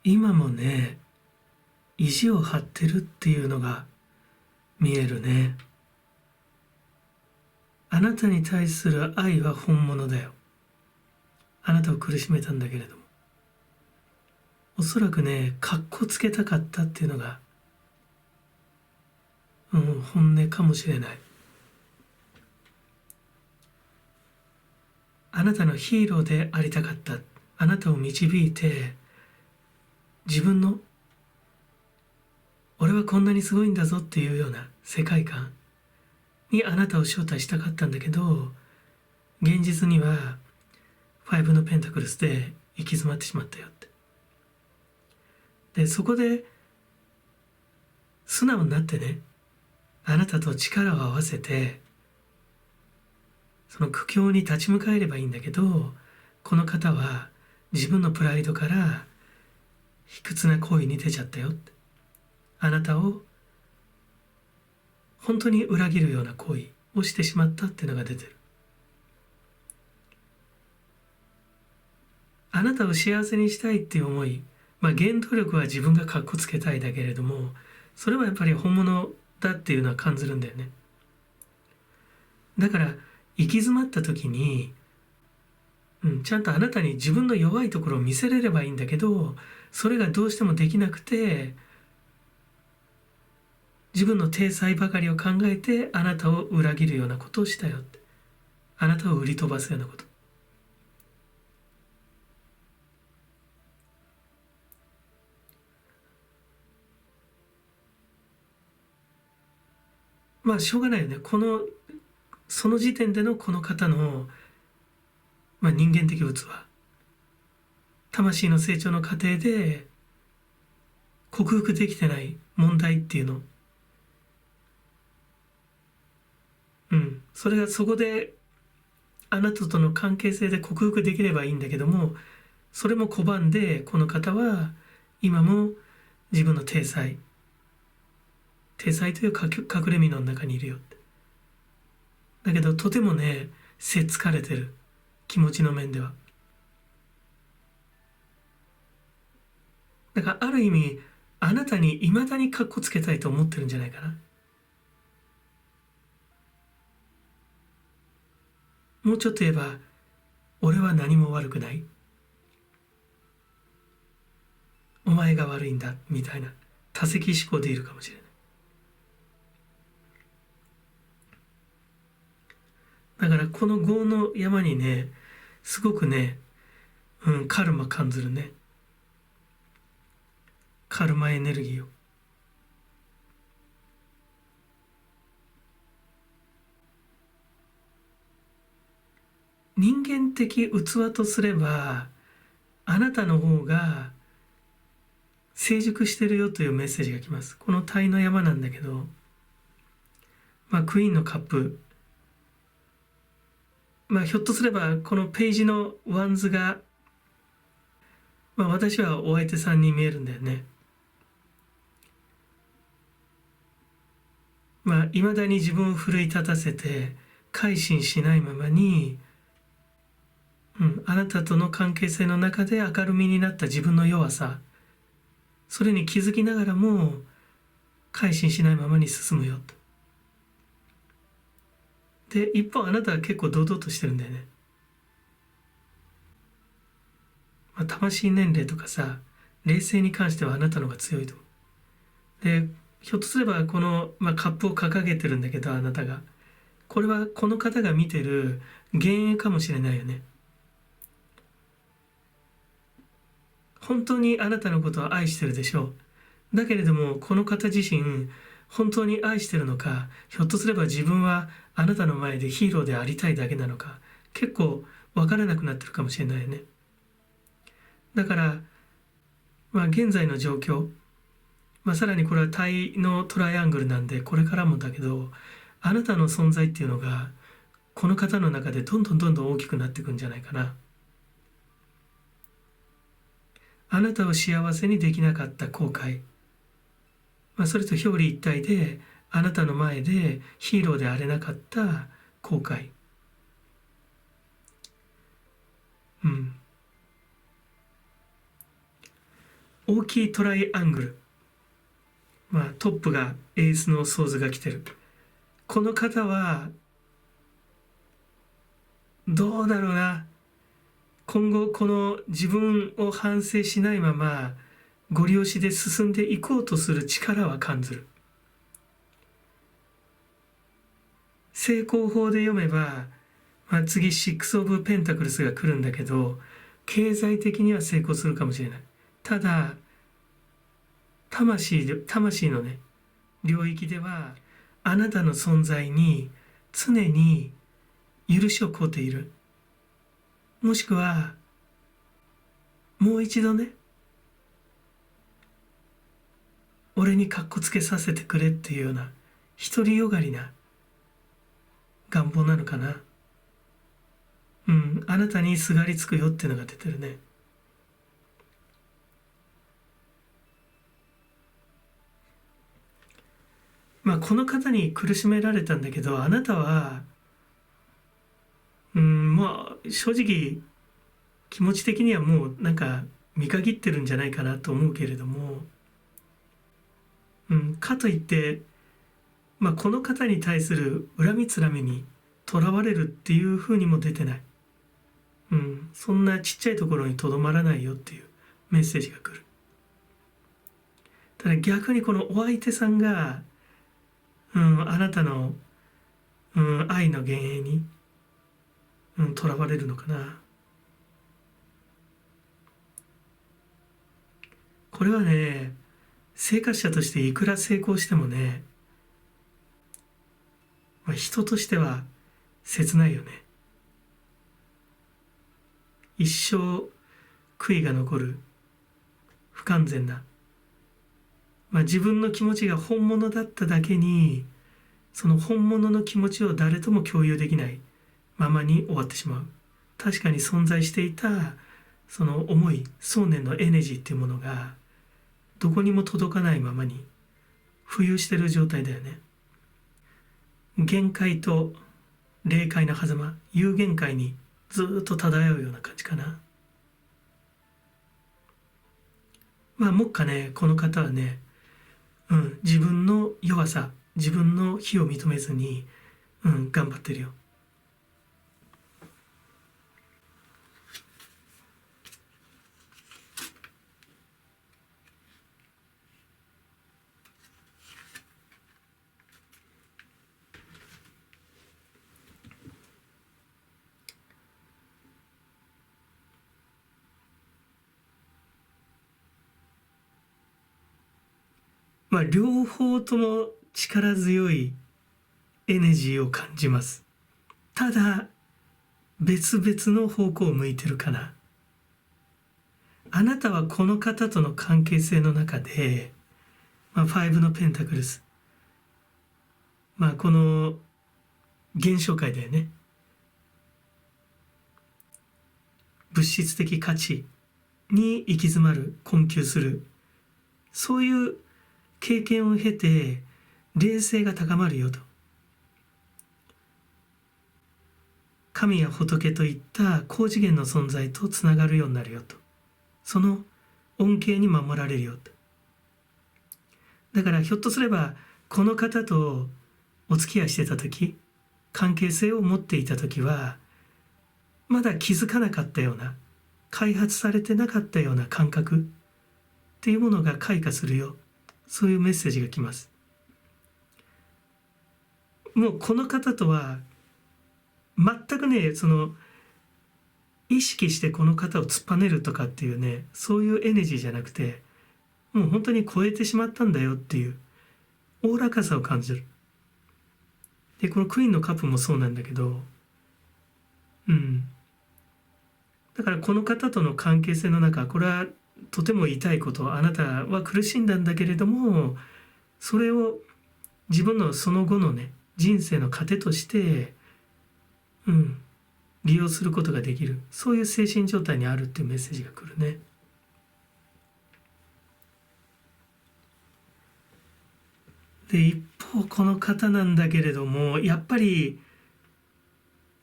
今もね、意地を張ってるっていうのが見えるね。あなたに対する愛は本物だよ。あなたを苦しめたんだけれども、おそらくね、かっこつけたかったっていうのが、本音かもしれない。あなたのヒーローでありたかった。あなたを導いて、自分の俺はこんなにすごいんだぞっていうような世界観にあなたを招待したかったんだけど、現実には5のペンタクルスで行き詰まってしまったよって。で、そこで素直になってね、あなたと力を合わせてその苦境に立ち向かえればいいんだけど、この方は自分のプライドから卑屈な行為に出ちゃったよって。あなたを本当に裏切るような行為をしてしまったっていうのが出てる。あなたを幸せにしたいっていう思い、原動力は自分がかっこつけたいだけれども、それはやっぱり本物だっていうのは感じるんだよね。だから行き詰まった時に、ちゃんとあなたに自分の弱いところを見せれればいいんだけど、それがどうしてもできなくて、自分の体裁ばかりを考えてあなたを裏切るようなことをしたよって。あなたを売り飛ばすようなこと。しょうがないよね。その時点でのこの方の、人間的器。魂の成長の過程で克服できてない問題っていうの。それがそこであなたとの関係性で克服できればいいんだけども、それも拒んでこの方は今も自分の体裁という隠れ身の中にいるよって。だけどとてもね、せっつかれてる、気持ちの面では。だからある意味あなたに未だにカッコつけたいと思ってるんじゃないかな。もうちょっと言えば、俺は何も悪くない、お前が悪いんだみたいな多責思考でいるかもしれない。だからこの業の山にね、すごくね、カルマ感じるね。カルマエネルギーを。人間的器とすれば、あなたの方が成熟してるよというメッセージが来ます。この鯛の山なんだけど、クイーンのカップ、ひょっとすればこのページのワンズが、私はお相手さんに見えるんだよね。未だに自分を奮い立たせて改心しないままに、あなたとの関係性の中で明るみになった自分の弱さ、それに気づきながらも改心しないままに進むよと。で、一方あなたは結構堂々としてるんだよね。魂年齢とかさ、冷静に関してはあなたの方が強いと思う。で、ひょっとすればこの、カップを掲げてるんだけど、あなたが。これはこの方が見てる幻影かもしれないよね。本当にあなたのことを愛してるでしょう。だけれどもこの方自身本当に愛してるのか、ひょっとすれば自分はあなたの前でヒーローでありたいだけなのか、結構分からなくなってるかもしれないよね。だから、現在の状況、さらにこれは対のトライアングルなんでこれからもだけど、あなたの存在っていうのがこの方の中でどんどん大きくなっていくんじゃないかな。あなたを幸せにできなかった後悔、それと表裏一体であなたの前でヒーローであれなかった後悔、大きいトライアングル、トップがエースのソーズが来てる。この方はどうだろうな、今後この自分を反省しないままご利用しで進んでいこうとする力は感じる。成功法で読めば、次6オブペンタクルスが来るんだけど、経済的には成功するかもしれない。ただ魂のね領域ではあなたの存在に常に許しを請うている。もしくはもう一度ね、俺にかっこつけさせてくれっていうような独りよがりな願望なのかな。あなたにすがりつくよっていうのが出てるね。この方に苦しめられたんだけど、あなたは正直気持ち的にはもうなんか見限ってるんじゃないかなと思うけれども、かといって、この方に対する恨みつらみにとらわれるっていうふうにも出てない。そんなちっちゃいところにとどまらないよっていうメッセージが来る。ただ逆にこのお相手さんが、あなたの、愛の幻影にとらわれるのかな。これはね、生活者としていくら成功してもね、人としては切ないよね。一生悔いが残る不完全な、自分の気持ちが本物だっただけに、その本物の気持ちを誰とも共有できないままに終わってしまう。確かに存在していたその思い、想念のエネジーっていうものがどこにも届かないままに浮遊している状態だよね。限界と霊界の狭間、有限界にずっと漂うような感じかな。目下ね、この方はね、自分の弱さ、自分の非を認めずに、頑張ってるよ。両方とも力強いエネジーを感じます。ただ別々の方向を向いてるかな。あなたはこの方との関係性の中で、5のペンタクルス、この現象界だよね。物質的価値に行き詰まる、困窮する、そういう経験を経て霊性が高まるよと。神や仏といった高次元の存在とつながるようになるよと。その恩恵に守られるよと。だからひょっとすればこの方とお付き合いしてた時、関係性を持っていた時はまだ気づかなかったような、開発されてなかったような感覚っていうものが開花するよ。そういうメッセージが来ます。もうこの方とは全くね、その意識してこの方を突っぱねるとかっていうね、そういうエネジーじゃなくて、もう本当に超えてしまったんだよっていうおおらかさを感じる。でこのクイーンのカップもそうなんだけど、だからこの方との関係性の中、これはとても痛いこと、あなたは苦しんだんだけれども、それを自分のその後のね、人生の糧として利用することができる、そういう精神状態にあるっていうメッセージが来るね。で一方この方なんだけれども、やっぱり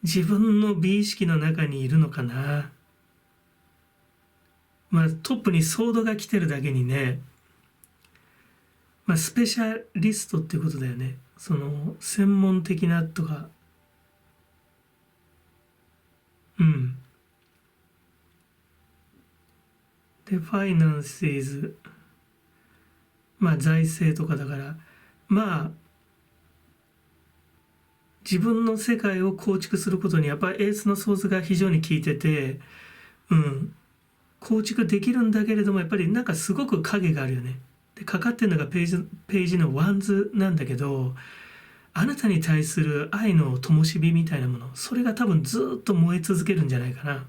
自分の美意識の中にいるのかな。トップにソードが来てるだけにね、スペシャリストっていうことだよね。その専門的なとか、でファイナンシーズ、財政とかだから、自分の世界を構築することにやっぱりエースのソースが非常に効いてて、構築できるんだけれども、やっぱりなんかすごく影があるよね。でかかってるのがページのワンズなんだけど、あなたに対する愛の灯火みたいなもの、それが多分ずっと燃え続けるんじゃないかな。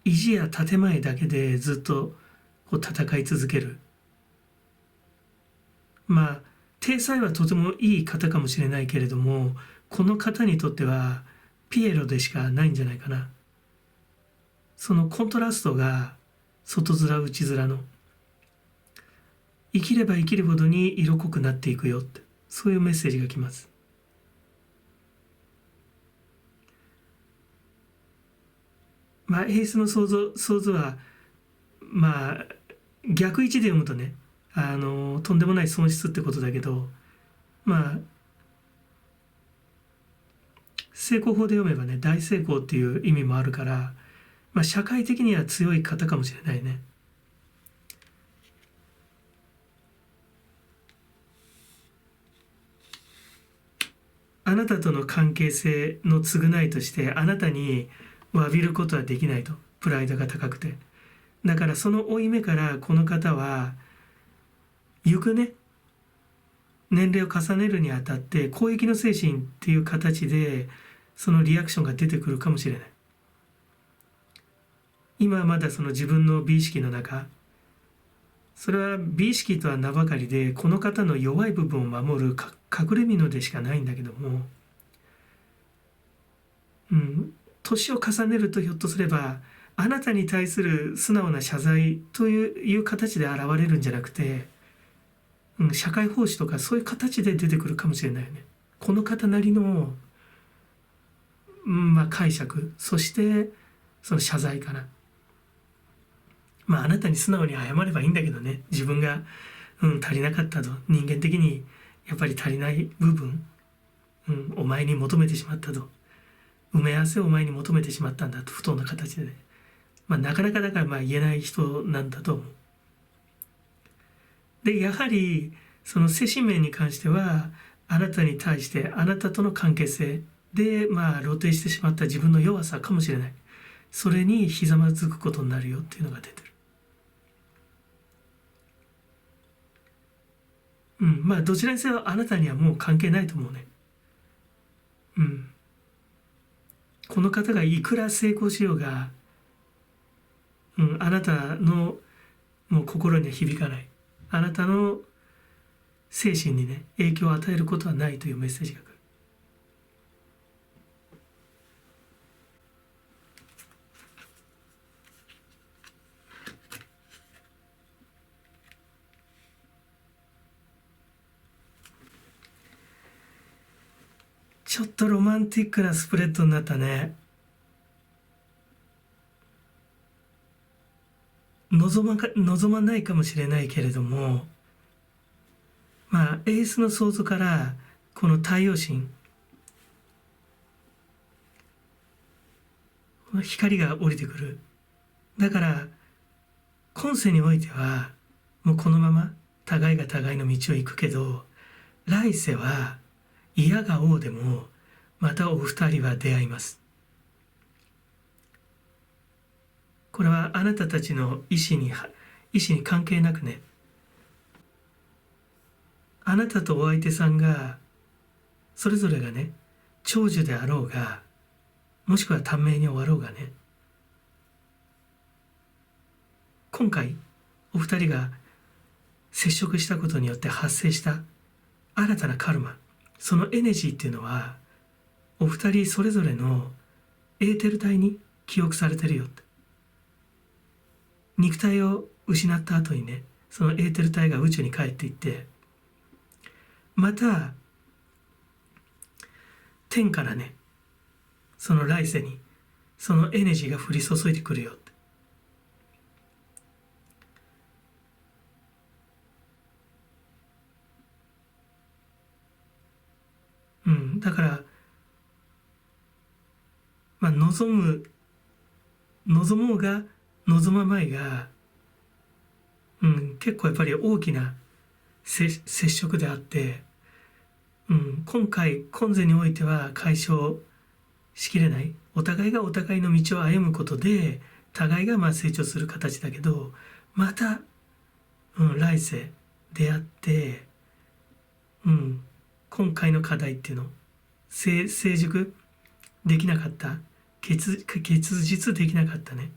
意地や建前だけでずっとこう戦い続ける。体裁はとてもいい方かもしれないけれども、この方にとってはピエロでしかないんじゃないかな。そのコントラストが外面内面の、生きれば生きるほどに色濃くなっていくよって、そういうメッセージが来ます。エースの想像は逆位置で読むとね、とんでもない損失ってことだけど、成功法で読めばね、大成功っていう意味もあるから、社会的には強い方かもしれないね。あなたとの関係性の償いとしてあなたに詫びることはできないと。プライドが高くて。だからその負い目からこの方は行くね、年齢を重ねるにあたって攻撃の精神っていう形でそのリアクションが出てくるかもしれない。今はまだその自分の美意識の中、それは美意識とは名ばかりでこの方の弱い部分を守る隠れ蓑でしかないんだけども、年を重ねるとひょっとすればあなたに対する素直な謝罪という形で現れるんじゃなくて、社会奉仕とかそういう形で出てくるかもしれないよね。この方なりの、解釈、そしてその謝罪かな。あなたに素直に謝ればいいんだけどね。自分が、足りなかったと、人間的にやっぱり足りない部分、お前に求めてしまったと、埋め合わせをお前に求めてしまったんだと、不当な形でね。なかなかだから言えない人なんだと思う。でやはりその精神面に関してはあなたに対してあなたとの関係性で露呈してしまった自分の弱さかもしれない。それにひざまずくことになるよっていうのが出てる。どちらにせよあなたにはもう関係ないと思うね。この方がいくら成功しようが、あなたのもう心には響かない。あなたの精神にね、影響を与えることはないというメッセージが来る。ちょっとロマンティックなスプレッドになったね。望まないかもしれないけれども、エースの想像からこの太陽神、光が降りてくる。だから今世においてはもうこのまま互いが互いの道を行くけど、来世は嫌が応でもまたお二人は出会います。これはあなたたちの意思に関係なくね、あなたとお相手さんがそれぞれがね、長寿であろうがもしくは短命に終わろうがね、今回お二人が接触したことによって発生した新たなカルマ、そのエネジーっていうのはお二人それぞれのエーテル体に記憶されてるよって。肉体を失った後にね、そのエーテル体が宇宙に帰っていって、また天からね、その来世にそのエネルギーが降り注いでくるよって。だからまあ望もうが望まないが、結構やっぱり大きな接触であって、今前においては解消しきれない、お互いがお互いの道を歩むことで互いがまあ成長する形だけど、また、来世出会って、今回の課題っていうの成熟できなかった、結実できなかったね、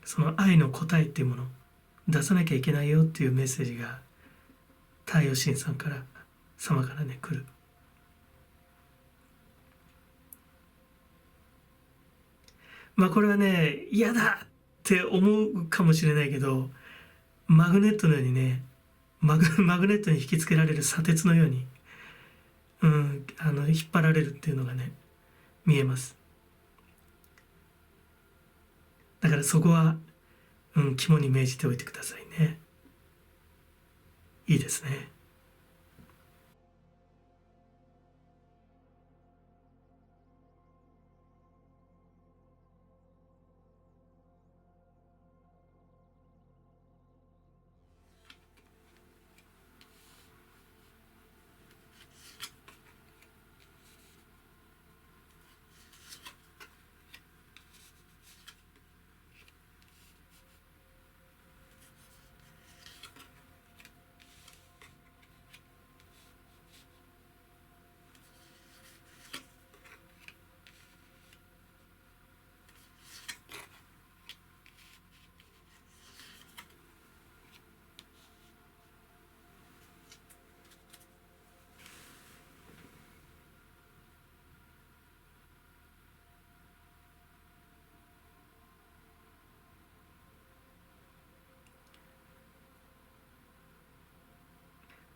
その愛の答えっていうものを出さなきゃいけないよっていうメッセージが太陽神さんから様からね来る。まあこれはね嫌だって思うかもしれないけど、マグネットのようにね、マグネットに引きつけられる砂鉄のように、引っ張られるっていうのがね見えます。だからそこは、肝に銘じておいてくださいね。いいですね。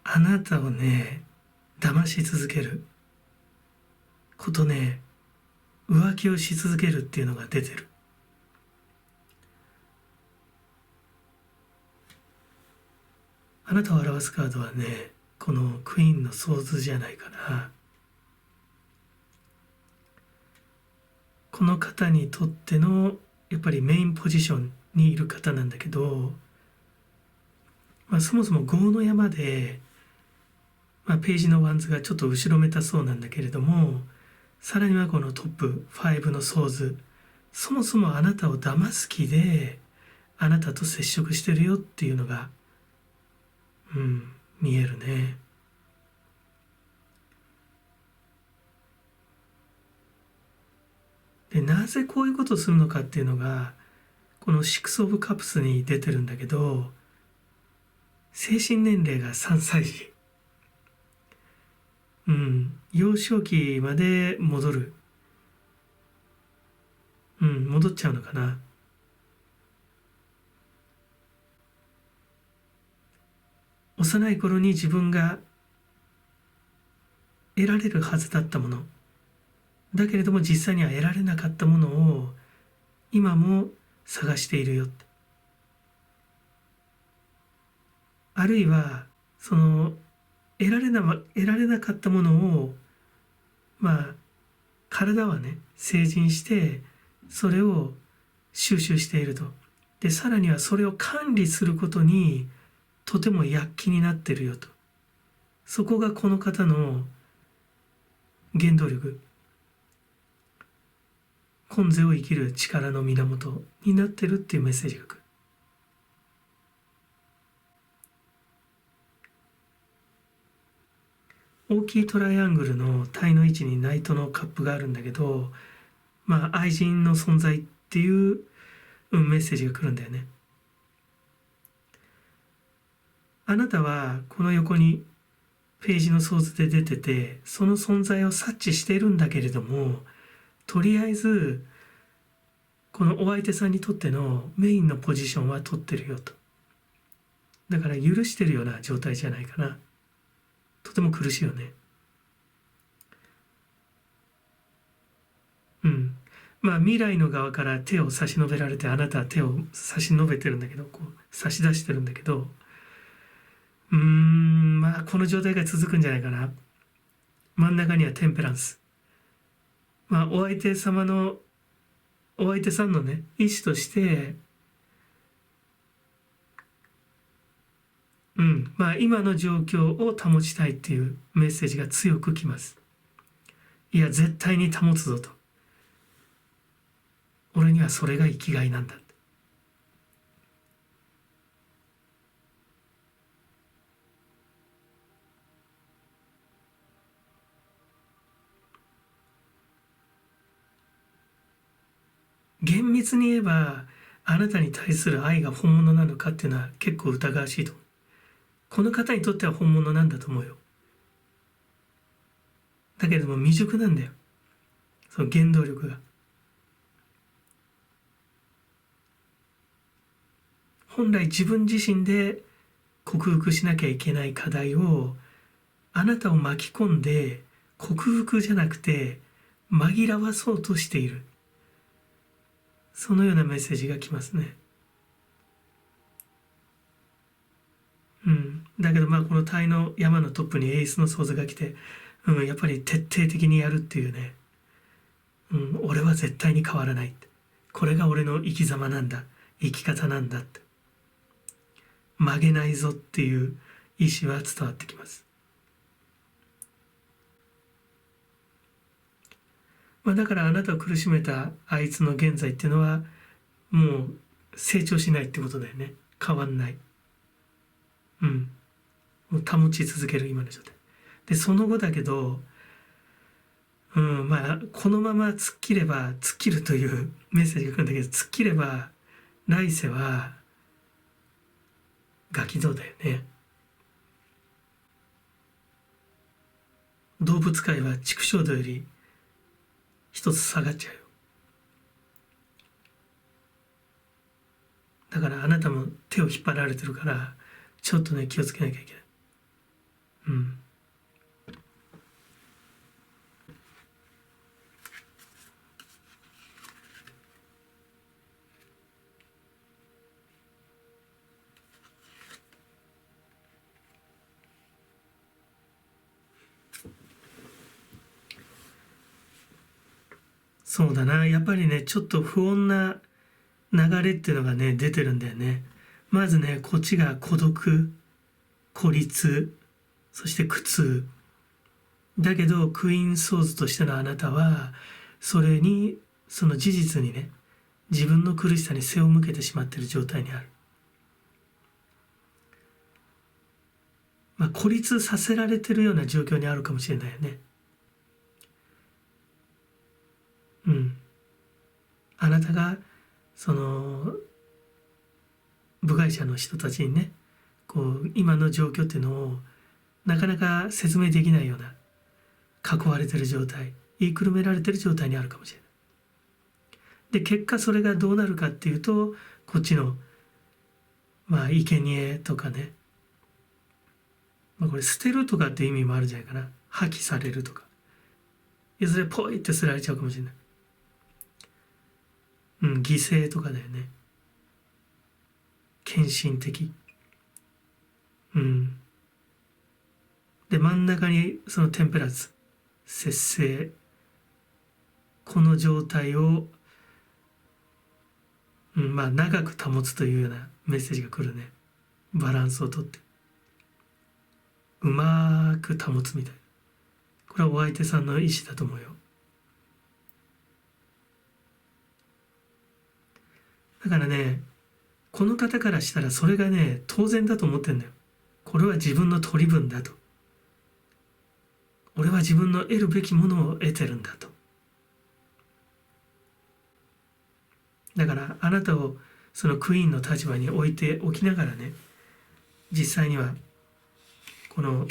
あなたをね騙し続けることね、浮気をし続けるっていうのが出てる。あなたを表すカードはね、このクイーンのソーズじゃないかな。この方にとってのやっぱりメインポジションにいる方なんだけど、そもそも業の山で、ページのワンズがちょっと後ろめたそうなんだけれども、さらにはこのトップ5のソーズ、そもそもあなたを騙す気であなたと接触してるよっていうのが、見えるね。で、なぜこういうことをするのかっていうのがこの6オブカプスに出てるんだけど、精神年齢が3歳児、幼少期まで戻る、戻っちゃうのかな。幼い頃に自分が得られるはずだったものだけれども実際には得られなかったものを今も探しているよって。あるいはその得られなかったものを体はね成人してそれを収集していると。でさらにはそれを管理することにとても躍起になってるよと。そこがこの方の原動力、今世を生きる力の源になってるっていうメッセージが来る。大きいトライアングルの体の位置にナイトのカップがあるんだけど、愛人の存在っていうメッセージが来るんだよね。あなたはこの横にページのソーズで出てて、その存在を察知しているんだけれども、とりあえずこのお相手さんにとってのメインのポジションは取ってるよと。だから許してるような状態じゃないかな。とても苦しいよね。まあ未来の側から手を差し伸べられて、あなたは手を差し伸べてるんだけど、こう差し出してるんだけど、まあこの状態が続くんじゃないかな。真ん中にはテンペランス。まあお相手さんのね、意思として、まあ今の状況を保ちたいっていうメッセージが強くきます。いや、絶対に保つぞと。俺にはそれが生きがいなんだ。厳密に言えば、あなたに対する愛が本物なのかっていうのは結構疑わしいと思う。この方にとっては本物なんだと思うよ。だけれども未熟なんだよ。その原動力が。本来自分自身で克服しなきゃいけない課題をあなたを巻き込んで克服じゃなくて紛らわそうとしている。そのようなメッセージが来ますね。だけどまあこのタイの山のトップにエースの想像が来て、やっぱり徹底的にやるっていうね、俺は絶対に変わらない。これが俺の生き様なんだ。生き方なんだって。曲げないぞっていう意志は伝わってきます。まあだからあなたを苦しめたあいつの現在っていうのはもう成長しないってことだよね。変わんない。もう保ち続ける今の状態。で、その後だけど、まあこのまま突っ切れば、突っ切るというメッセージが来るんだけど、突っ切れば来世はガキ道だよね。動物界は畜生道より一つ下がっちゃうよ。だからあなたも手を引っ張られてるからちょっとね気をつけなきゃいけない。そうだな、やっぱりねちょっと不穏な流れっていうのがね出てるんだよね。まずねこっちが孤独、孤立、そして苦痛だけどクイーンソーズとしてのあなたはその事実にね自分の苦しさに背を向けてしまっている状態にある。まあ孤立させられてるような状況にあるかもしれないよね。あなたがその部外者の人たちにねこう今の状況っていうのをなかなか説明できないような囲われてる状態、言いくるめられてる状態にあるかもしれない。で結果それがどうなるかっていうとこっちのまあ生贄とかね、これ捨てるとかって意味もあるんじゃないかな。破棄されるとかいずれポイって捨てられちゃうかもしれない。犠牲とかだよね。献身的。で真ん中にそのテンペランス、節制、この状態を、まあ長く保つというようなメッセージが来るね。バランスをとってうまく保つみたいな。これはお相手さんの意思だと思うよ。だからねこの方からしたらそれがね当然だと思ってんだよ。これは自分の取り分だと。俺は自分の得るべきものを得てるんだと。だからあなたをそのクイーンの立場に置いておきながらね、実際にはこの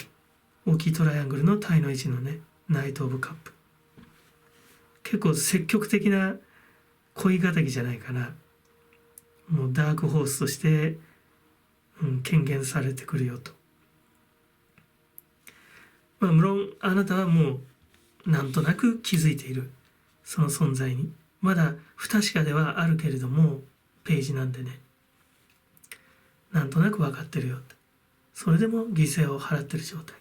大きいトライアングルのタイの位置のねナイト・オブ・カップ、結構積極的な恋敵じゃないかな。もうダークホースとして、権限されてくるよと。まあ無論あなたはもうなんとなく気づいている、その存在に。まだ不確かではあるけれどもページなんでね、なんとなく分かってるよって。それでも犠牲を払ってる状態。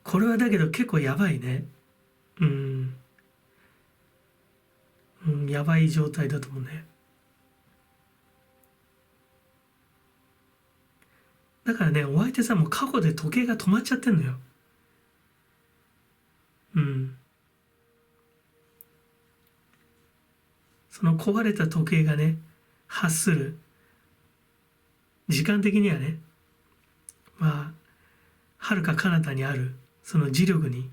これはだけど結構やばいね。やばい状態だと思うね。だからね、お相手さんも過去で時計が止まっちゃってんのよ。その壊れた時計がね、発する、時間的にはね、まあ、遥か彼方にある、その磁力に、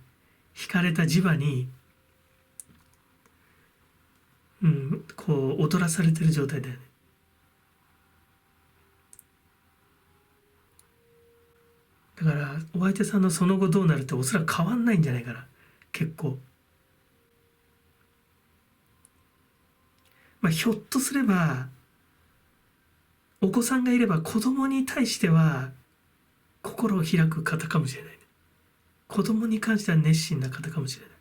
惹かれた磁場に、こう、踊らされてる状態だよね。だから、お相手さんのその後どうなるっておそらく変わんないんじゃないかな。結構。まあ、ひょっとすれば、お子さんがいれば子供に対しては心を開く方かもしれないね。子供に関しては熱心な方かもしれない。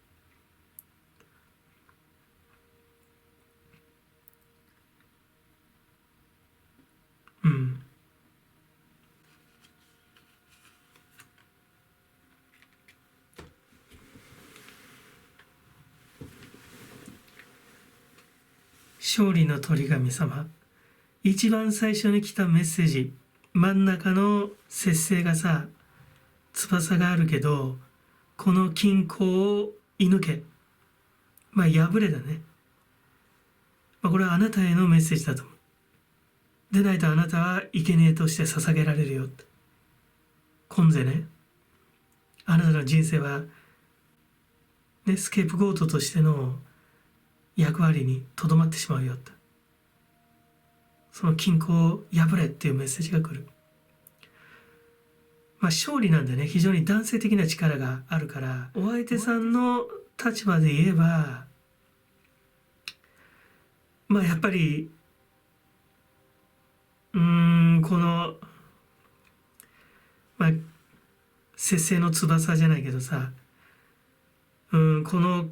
勝利の鳥神様。一番最初に来たメッセージ。真ん中の節制がさ、翼があるけど、この均衡を射抜け。まあ、破れだね。まあ、これはあなたへのメッセージだと思う。でないとあなたは生贄として捧げられるよ。今世ね。あなたの人生は、ね、スケープゴートとしての役割にとどまってしまうよって。その均衡を破れっていうメッセージが来る。まあ勝利なんでね、非常に男性的な力があるから、お相手さんの立場で言えば、まあやっぱり、この、まあ、節制の翼じゃないけどさ、この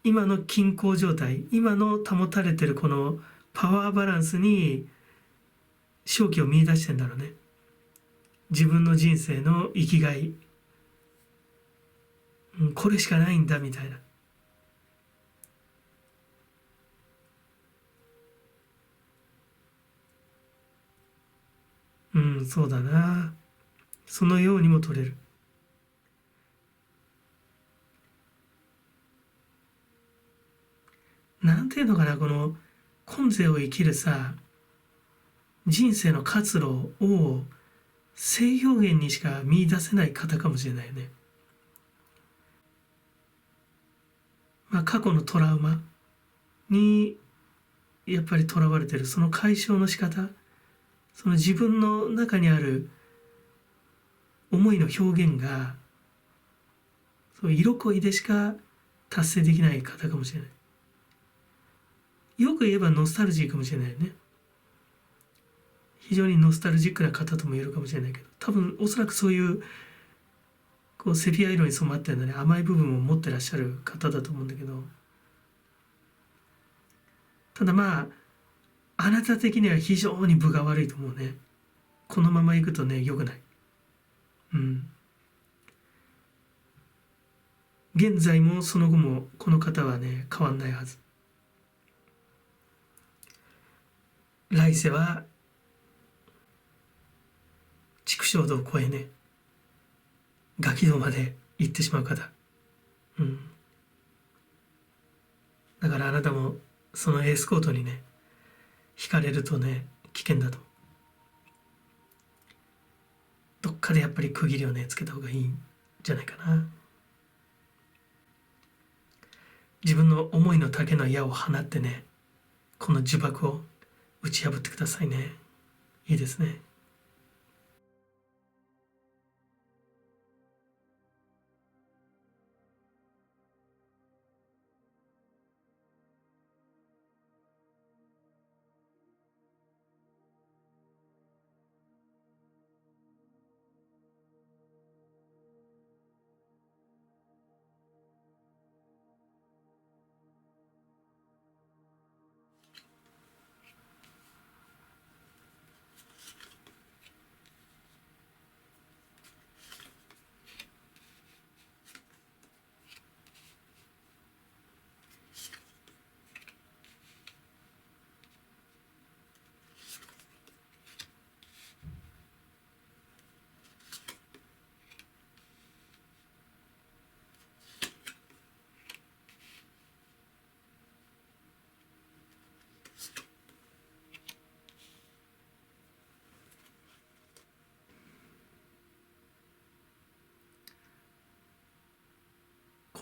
今の均衡状態、今の保たれてるこのパワーバランスに勝機を見出してんだろうね。自分の人生の生きがい、これしかないんだみたいな。そうだな。そのようにも取れる。なんていうのかな、この今世を生きるさ、人生の活路を性表現にしか見出せない方かもしれないよね。まあ、過去のトラウマにやっぱりとらわれてる、その解消の仕方、その自分の中にある思いの表現が、そう色恋でしか達成できない方かもしれない。よく言えばノスタルジーかもしれないよね。非常にノスタルジックな方とも言えるかもしれないけど、多分おそらくそういうこうセピア色に染まったようなね、甘い部分を持ってらっしゃる方だと思うんだけど、ただまああなた的には非常に分が悪いと思うね。このままいくとね、良くない。現在もその後もこの方はね、変わんないはず。来世は畜生道を超えね、ガキ道まで行ってしまう方。だからあなたもそのエースコートにね、惹かれるとね、危険だと。どっかでやっぱり区切りをね、つけた方がいいんじゃないかな。自分の思いの丈の矢を放ってね、この呪縛を打ち破ってくださいね。いいですね。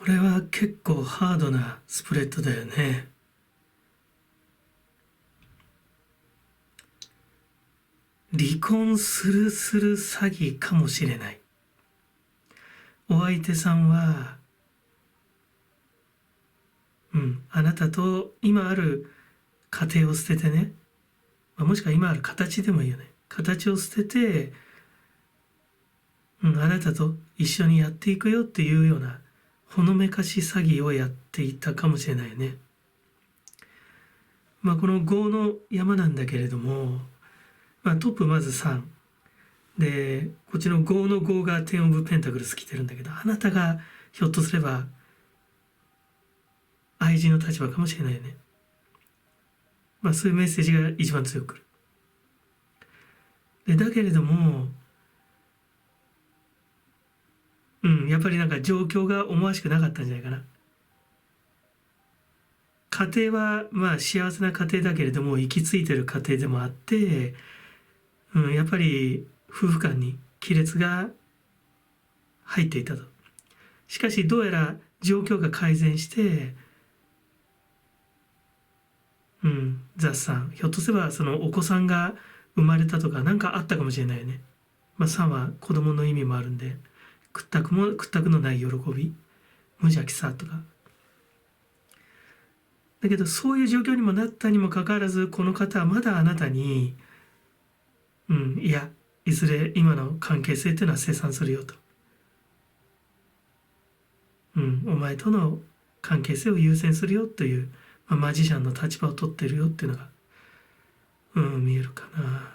これは結構ハードなスプレッドだよね。離婚する詐欺かもしれない。お相手さんは、あなたと今ある家庭を捨ててね、もしくは今ある形でもいいよね。形を捨てて、あなたと一緒にやっていくよっていうようなほのめかし詐欺をやっていたかもしれないよね。この5の山なんだけれども、トップまず3で、こっちの5の5が10オブペンタクルス来てるんだけど、あなたがひょっとすれば愛人の立場かもしれないよね。そういうメッセージが一番強くくる。でだけれども、やっぱりなんか状況が思わしくなかったんじゃないかな。家庭は幸せな家庭だけれども行き着いてる家庭でもあって、やっぱり夫婦間に亀裂が入っていたと。しかしどうやら状況が改善して、雑産、ひょっとすればそのお子さんが生まれたとか何かあったかもしれないよね。産は子供の意味もあるんで、屈託のない喜び、無邪気さとか。だけどそういう状況にもなったにもかかわらず、この方はまだあなたに、いや、いずれ今の関係性っていうのは清算するよと。お前との関係性を優先するよという、マジシャンの立場を取ってるよっていうのが、見えるかな。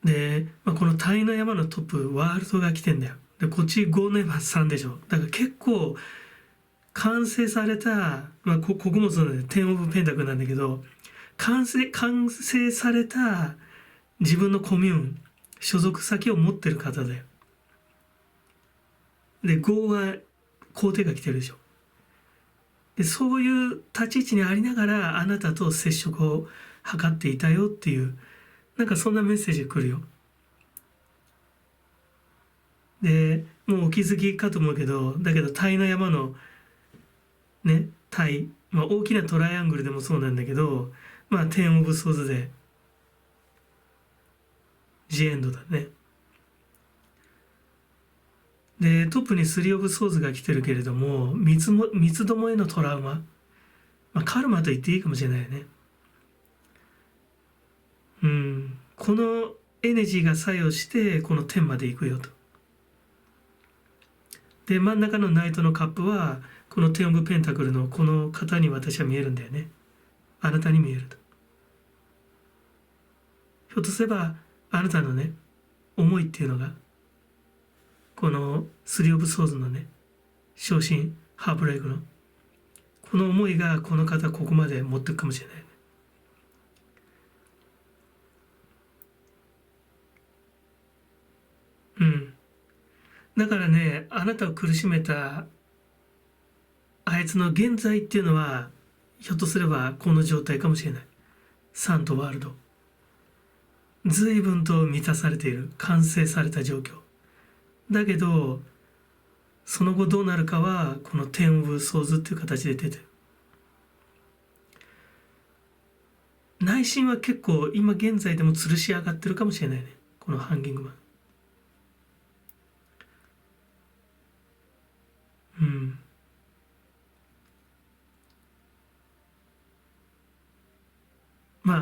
で、この大の山のトップ、ワールドが来てんだよ。で、こっち5の山3でしょ。だから結構、完成された、ここもそうだね、10オブペンタクルなんだけど、完成された自分のコミューン、所属先を持ってる方だよ。で、5は皇帝が来てるでしょ。で、そういう立ち位置にありながら、あなたと接触を図っていたよっていう、なんかそんなメッセージが来るよ。で、もうお気づきかと思うけど、だけど、タイの山のね、タイ、大きなトライアングルでもそうなんだけど、テンオブソーズで、ジエンドだね。で、トップにスリーオブソーズが来てるけれども、三つどもへのトラウマ、カルマと言っていいかもしれないよね。このエネジーが作用して、この天まで行くよと。で、真ん中のナイトのカップは、このテンオブペンタクルのこの方に私は見えるんだよね。あなたに見えると。ひょっとすれば、あなたのね、思いっていうのが、このスリーオブソーズのね、昇進、ハーブレイクの、この思いがこの方ここまで持っていくかもしれないね。だからね、あなたを苦しめたあいつの現在っていうのは、ひょっとすればこの状態かもしれない。サンとワールド。随分と満たされている、完成された状況。だけど、その後どうなるかは、このテンオブソーズっていう形で出てる。内心は結構今現在でも吊るし上がってるかもしれないね。このハンギングマン。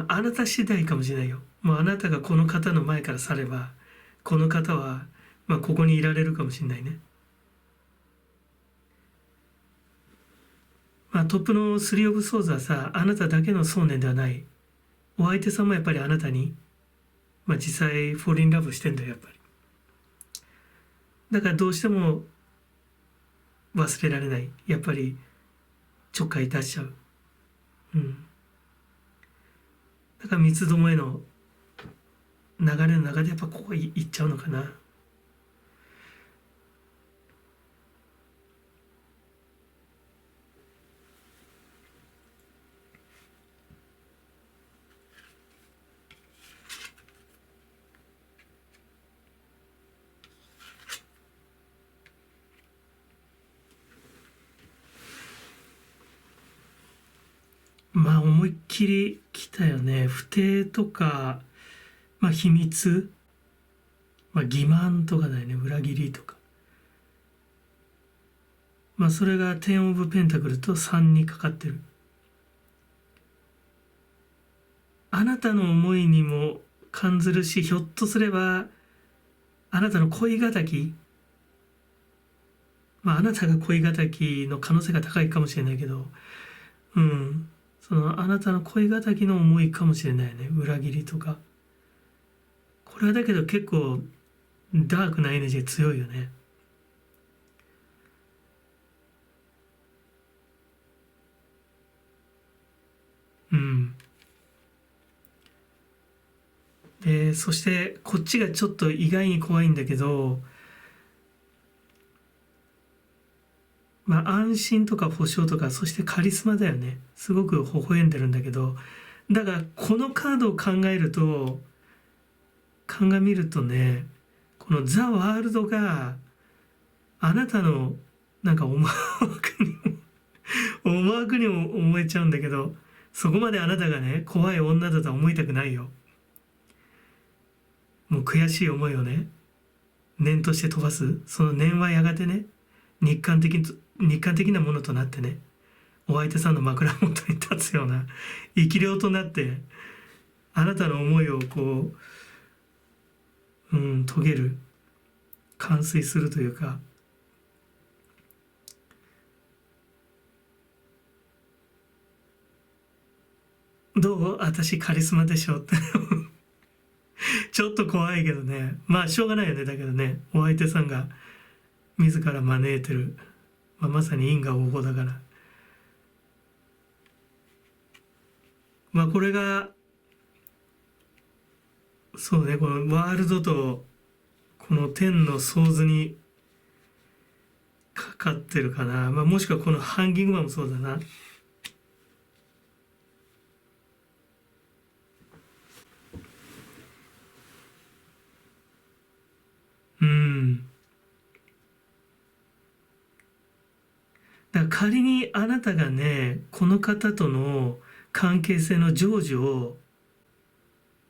あなた次第かもしれないよ。もうあなたがこの方の前から去れば、この方は、ここにいられるかもしれないね。トップのスリーオブソーズはさ、あなただけの想念ではない。お相手さんもやっぱりあなたに、実際フォーリンラブしてんだよ、やっぱり。だからどうしても忘れられない。やっぱりちょっかい出しちゃう。だから三つどもえの流れの中でやっぱここ行っちゃうのかな。まあ思いっきり来たよね。不定とか、まあ秘密、まあ欺瞞とかだよね。裏切りとか。まあそれが10オブペンタクルと3にかかってる。あなたの思いにも感ずるし、ひょっとすれば、あなたの恋敵、まああなたが恋敵の可能性が高いかもしれないけど、うん、そのあなたの恋敵の思いかもしれないね。裏切りとか。これはだけど結構ダークなエネルギー強いよね。うん。で、そしてこっちがちょっと意外に怖いんだけど、まあ安心とか保証とか、そしてカリスマだよね。すごく微笑んでるんだけど、だからこのカードを考えると、鑑みるとね、このザ・ワールドがあなたのなんか思惑にも思えちゃうんだけど、そこまであなたがね、怖い女だとは思いたくないよ。もう悔しい思いをね、念として飛ばす。その念はやがてね、日韓的なものとなってね、お相手さんの枕元に立つような生き量となって、あなたの思いをこう、遂げる、完遂するというか、どう私カリスマでしょってちょっと怖いけどね。まあしょうがないよね。だけどね、お相手さんが自ら招いてる、まあ、まさに因果応報だから。まあこれが、そうね、このワールドとこの天の構図にかかってるかな。まあもしくはこのハンギングマンもそうだな。うん。だから仮にあなたがね、この方との関係性の成就を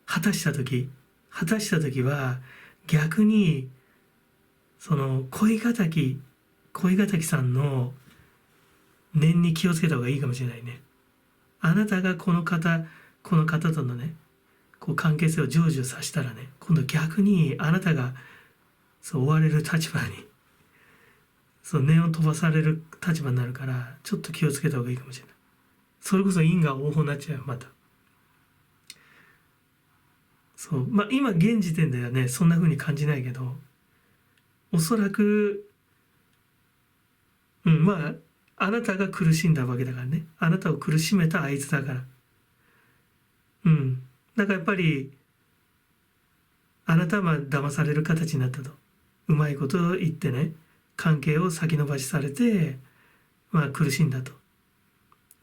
果たした時は逆にその恋敵さんの念に気をつけた方がいいかもしれないね。あなたがこの方とのね、こう関係性を成就させたらね、今度逆にあなたがそう追われる立場に、そう念を飛ばされる立場になるから、ちょっと気をつけた方がいいかもしれない。それこそ因果応報になっちゃうよ、また。そう。まあ今現時点ではね、そんな風に感じないけど、おそらく、まあ、あなたが苦しんだわけだからね。あなたを苦しめたあいつだから。うん。だからやっぱり、あなたは騙される形になったと。うまいことを言ってね、関係を先延ばしされて、まあ苦しんだと。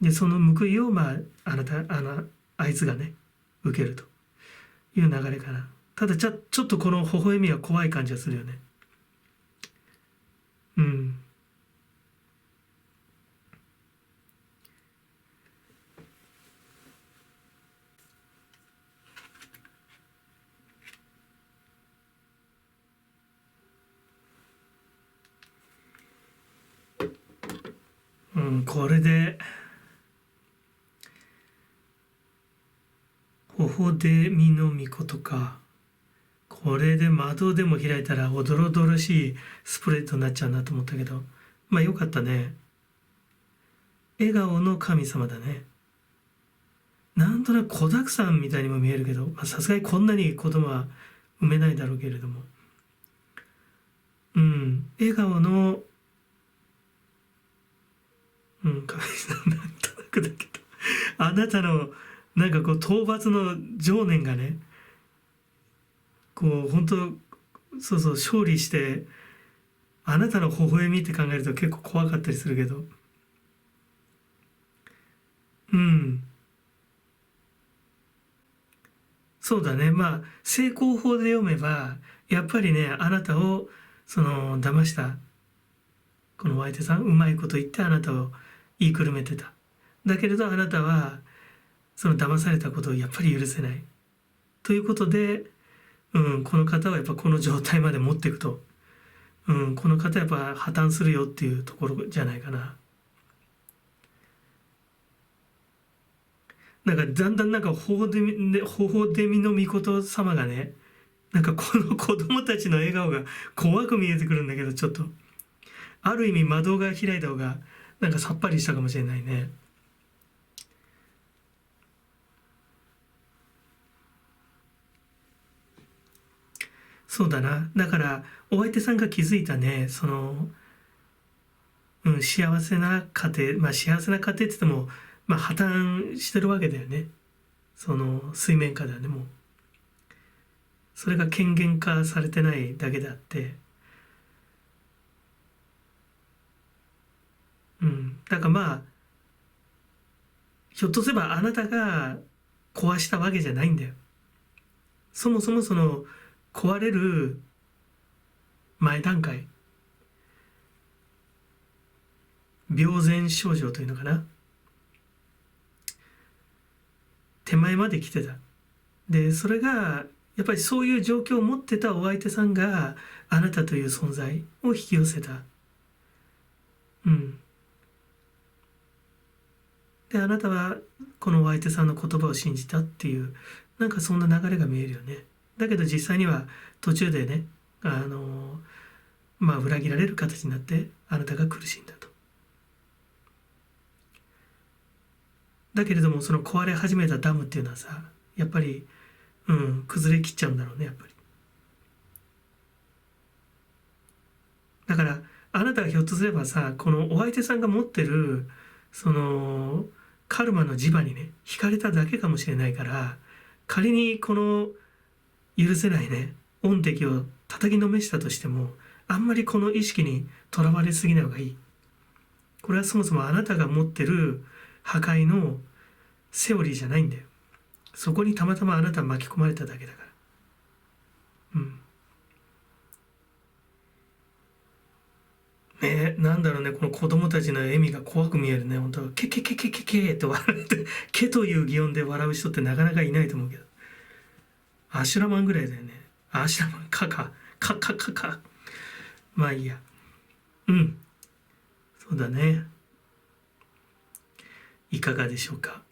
で、その報いを、まあ、あいつがね、受けるという流れかな。ただちょっとこの微笑みは怖い感じがするよね。うん。これで、頬でみのみことか。これで窓でも開いたらおどろどろしいスプレッドになっちゃうなと思ったけど、まあよかったね。笑顔の神様だね。なんとなく子だくさんみたいにも見えるけど、さすがにこんなに子供は産めないだろうけれども。笑顔の、神様なんとなくだけど、あなたのなんかこう討伐の情念がね、こう本当、そうそう、勝利して、あなたの微笑みって考えると結構怖かったりするけど、うん。そうだね。まあ、成功法で読めば、やっぱりね、あなたを、騙した、このお相手さん、うまいこと言ってあなたを言いくるめてた。だけれどあなたは、その騙されたことをやっぱり許せないということで、この方はやっぱこの状態まで持っていくと、この方はやっぱ破綻するよっていうところじゃないかな。なんかだんだんなんかほほでみの御事様がね、なんかこの子供たちの笑顔が怖く見えてくるんだけど、ちょっとある意味窓が開いた方がなんかさっぱりしたかもしれないね。そうだな。だからお相手さんが気づいたね、その、幸せな家庭、まあ幸せな家庭って言っても、まあ破綻してるわけだよね。その水面下ではね、もう。それが権限化されてないだけであって、だからまあ、ひょっとすればあなたが壊したわけじゃないんだよ。そもそもその壊れる前段階、病前症状というのかな、手前まで来てた。でそれがやっぱりそういう状況を持ってたお相手さんがあなたという存在を引き寄せた。であなたはこのお相手さんの言葉を信じたっていう、なんかそんな流れが見えるよね。だけど実際には途中でね、まあ裏切られる形になってあなたが苦しんだと。だけれどもその壊れ始めたダムっていうのはさ、やっぱり崩れきっちゃうんだろうね、やっぱり。だからあなたがひょっとすればさ、このお相手さんが持ってるそのカルマの磁場にね惹かれただけかもしれないから、仮にこの許せないね恩敵を叩きのめしたとしても、あんまりこの意識にとらわれすぎない方がいい。これはそもそもあなたが持ってる破壊のセオリーじゃないんだよ。そこにたまたまあなた巻き込まれただけだから。ね、なんだろうね、この子供たちの笑みが怖く見えるね、本当ケケケケケケって笑って、ケという擬音で笑う人ってなかなかいないと思うけど。アシュラマンぐらいだよね。アシュラマン、カ。まあいいや。そうだね。いかがでしょうか。